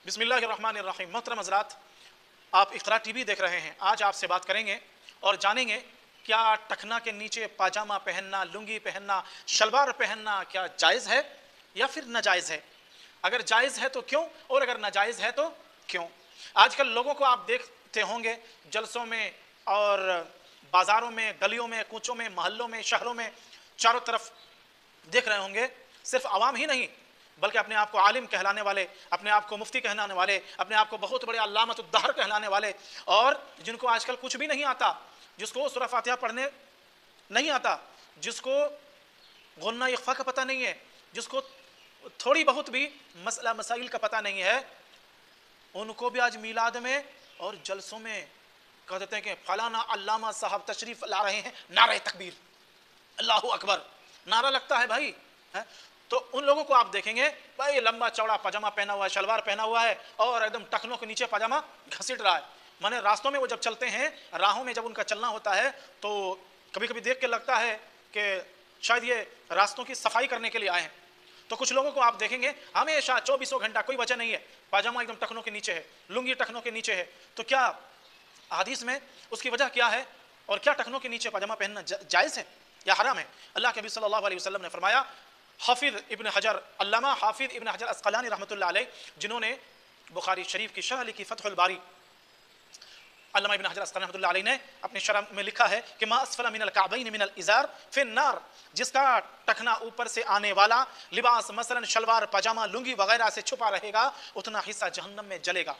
बिस्मिल्लाहिर्रहमानिर्रहीम। मोहतरम हज़रात, आप इक़रा टीवी देख रहे हैं। आज आपसे बात करेंगे और जानेंगे क्या टखना के नीचे पाजामा पहनना, लुंगी पहनना, शलवार पहनना क्या जायज़ है या फिर नाजायज़ है। अगर जायज़ है तो क्यों, और अगर नाजायज़ है तो क्यों। आजकल लोगों को आप देखते होंगे जलसों में और बाज़ारों में, गलियों में, कूचों में, महल्लों में, शहरों में, चारों तरफ देख रहे होंगे। सिर्फ आवाम ही नहीं बल्कि अपने आप को आलिम कहलाने वाले, अपने आप को मुफ्ती कहलाने वाले, अपने आप को बहुत बड़े अल्लामतुद्दहर कहलाने वाले, और जिनको आजकल कुछ भी नहीं आता, जिसको सूरह फातिहा पढ़ने नहीं आता, जिसको गुन्ना इख्फा का पता नहीं है, जिसको थोड़ी बहुत भी मसला मसाइल का पता नहीं है, उनको भी आज मीलाद में और जलसों में कह देते हैं कि फलाना अल्लामा साहब तशरीफ ला रहे हैं, नारे तकबीर, अल्लाहु अकबर नारा लगता है भाई है? तो उन लोगों को आप देखेंगे भाई लंबा चौड़ा पजामा पहना हुआ है, शलवार पहना हुआ है और एकदम टखनों के नीचे पजामा घसीट रहा है। माने रास्तों में वो जब चलते हैं, राहों में जब उनका चलना होता है तो कभी कभी देख के लगता है कि शायद ये रास्तों की सफाई करने के लिए आए हैं। तो कुछ लोगों को आप देखेंगे हमेशा 24 घंटा, कोई वजह नहीं है, पाजामा एकदम टखनों के नीचे है, लुंगी टखनों के नीचे है। तो क्या हदीस में उसकी वजह क्या है, और क्या टखनों के नीचे पजामा पहनना जायज़ है या हराम है। अल्लाह के नबी सल्लल्लाहु अलैहि वसल्लम ने फरमाया, हाफिज़ इब्न हजर, अल्लामा हाफिज़ इब्न हजर अस्क़लानी रहमतुल्लाह अलैह, जिन्होंने बुखारी शरीफ की शरह लिखी फ़त्हुल बारी, अल्लामा इब्न हजर अस्क़लानी रहमतुल्लाह अलैह ने अपनी शरह में लिखा है कि मा अस्फ़ला मिनल कअबैन मिनल इज़ार फ़िन्नार, जिसका टखना ऊपर से आने वाला लिबास मसलन शलवार पजामा लुंगी वगैरह से छुपा रहेगा, उतना हिस्सा जहन्नम में जलेगा,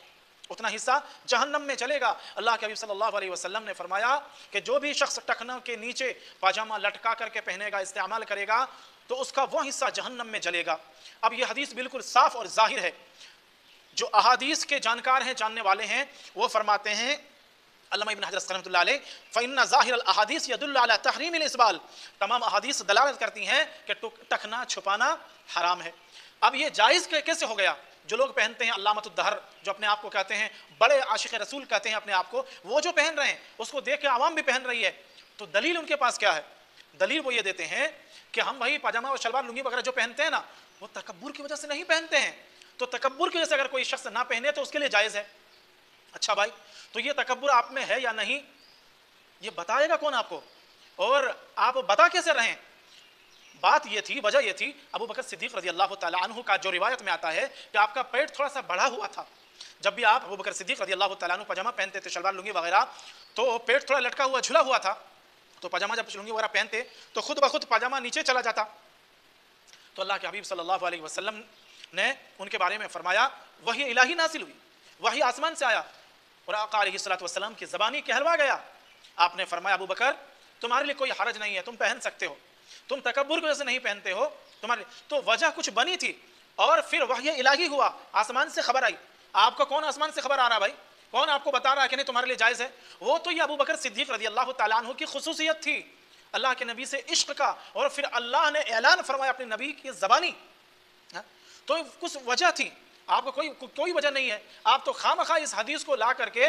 उतना हिस्सा जहन्नम में चलेगा। अल्लाह के नबी सल्लल्लाहु अलैहि वसल्लम ने फरमाया कि जो भी शख्स टखना के नीचे पाजामा लटका करके पहनेगा, इस्तेमाल करेगा, तो उसका वो हिस्सा जहन्नम में जलेगा। अब ये हदीस बिल्कुल साफ और जाहिर है। जो अहादीस के जानकार हैं, जानने वाले हैं, वो फरमाते हैं अल्लामा इब्न हजर रहमतुल्लाह अलैह, फ़इन्ना ज़ाहिर अल अहादीस यदुल्लु अला तहरीम अल इस्बाल, तमाम अहादीस दलालत करती हैं कि टखना छुपाना हराम है। अब ये जायज़ कैसे हो गया। जो लोग पहनते हैं अल्लामतुद्दहर, जो अपने आप को कहते हैं बड़े आशिक रसूल कहते हैं अपने आप को, वो जो पहन रहे हैं उसको देख के आवाम भी पहन रही है। तो दलील उनके पास क्या है। दलील वो ये देते हैं कि हम भाई पाजामा और शलवार लुंगी वगैरह जो पहनते हैं ना, वो तकब्बुर की वजह से नहीं पहनते हैं। तो तकब्बुर की वजह से अगर कोई शख्स ना पहने तो उसके लिए जायज़ है। अच्छा भाई, तो ये तकब्बुर आप में है या नहीं, ये बताएगा कौन आपको, और आप बता कैसे रहें। बात ये थी, वजह ये थी, अबू बकर सिद्दीक़ रज़ी अल्लाह तआला अन्हु का जो रिवायत में आता है कि आपका पेट थोड़ा सा बढ़ा हुआ था। जब भी आप अबू बकर सिद्दीक़ रज़ी अल्लाह तआला अन्हु पजामा पहनते थे, शलवार लुंगी वगैरह, तो पेट थोड़ा लटका हुआ, झुला हुआ था। तो पजामा जब लुंगी वगैरह पहनते तो खुद ब खुद पजामा नीचे चला जाता। तो अल्लाह के हबीब सल्लल्लाहु अलैहि वसल्लम ने उनके बारे में फरमाया, वही इलाही नासिल हुई, वही आसमान से आया और आका अलैहिस्सलातु वस्सलाम की ज़बानी कहलवा गया। आपने फरमाया, अबू बकर तुम्हारे लिए कोई हरज नहीं है, तुम पहन सकते हो, तुम तकब्बुर की वजह से नहीं पहनते हो, तुम्हारे तो वजह कुछ बनी थी और फिर वही इलाही हुआ, आसमान से खबर आई। आपको कौन आसमान से खबर आ रहा भाई, कौन आपको बता रहा है कि नहीं तुम्हारे लिए जायज़ है। वो तो ये अबू बकर सिद्दीक़ रज़ी अल्लाह तआला अन्हु की खुसूसियत थी, अल्लाह के नबी से इश्क का, और फिर अल्लाह ने ऐलान फरमाया अपने नबी की ज़बानी। तो कुछ वजह थी, आपको कोई वजह नहीं है। आप तो खामखा इस हदीस को ला करके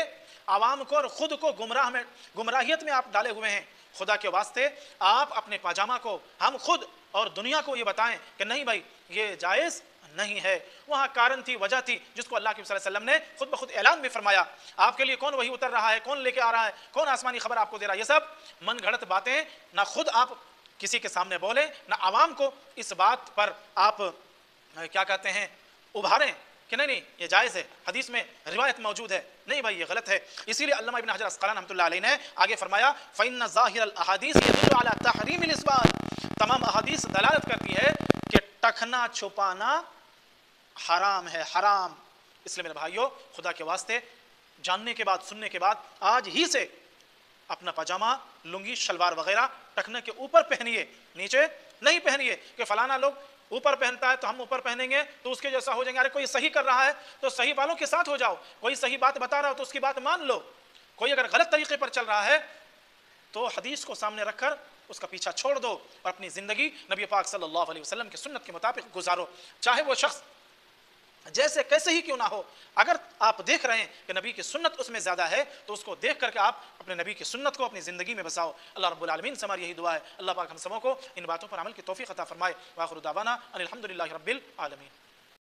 आवाम को और खुद को गुमराहियत में आप डाले हुए हैं। खुदा के वास्ते आप अपने पाजामा को, हम खुद और दुनिया को ये बताएं कि नहीं भाई ये जायज़ नहीं है। वहाँ कारण थी, वजह थी, जिसको अल्लाह के सल्लल्लाहु अलैहि वसल्लम ने खुद ब खुद ऐलान भी फरमाया। आपके लिए कौन वही उतर रहा है, कौन लेके आ रहा है, कौन आसमानी खबर आपको दे रहा है, ये सब मन घड़त बातें ना खुद आप किसी के सामने बोले, ना आवाम को इस बात पर आप क्या कहते हैं उभारें कि नहीं नहीं ये जायज़ है, हदीस में रिवायत मौजूद है, नहीं भाई ये गलत है। इसीलिए अल्लामा इब्न हजर अस्क़लानी रहमतुल्लाह अलैह ने आगे फरमाया, फ़इन्ना ज़ाहिर अल अहादीस यदुल्लु अला तहरीम अल इस्बाल, तमाम अहादीस दलालत करती है कि टखना छुपाना हराम है, हराम। इसलिए मेरे भाइयों, खुदा के वास्ते जानने के बाद, सुनने के बाद आज ही से अपना पजामा लुंगी शलवार वगैरह टखने के ऊपर पहनिए, नीचे नहीं पहनिए कि फलाना लोग ऊपर पहनता है तो हम ऊपर पहनेंगे तो उसके जैसा हो जाएंगे। अरे कोई सही कर रहा है तो सही वालों के साथ हो जाओ, कोई सही बात बता रहा हो तो उसकी बात मान लो, कोई अगर गलत तरीके पर चल रहा है तो हदीस को सामने रखकर उसका पीछा छोड़ दो और अपनी ज़िंदगी नबी पाक सल्लल्लाहु अलैहि वसल्लम की सुन्नत के मुताबिक गुजारो, चाहे वो शख्स जैसे कैसे ही क्यों ना हो। अगर आप देख रहे हैं कि नबी की सुन्नत उसमें ज़्यादा है तो उसको देख करके आप अपने नबी की सुन्नत को अपनी ज़िंदगी में बसाओ। अल्लाह रब्बुल आलमीन से हमारी यही दुआ है, अल्लाह पाक हम सबों को इन बातों पर अमल की तौफीक अता फरमाए। व आखिरु दावाना अनिल हम्दुलिल्लाहि रब्बिल आलमीन।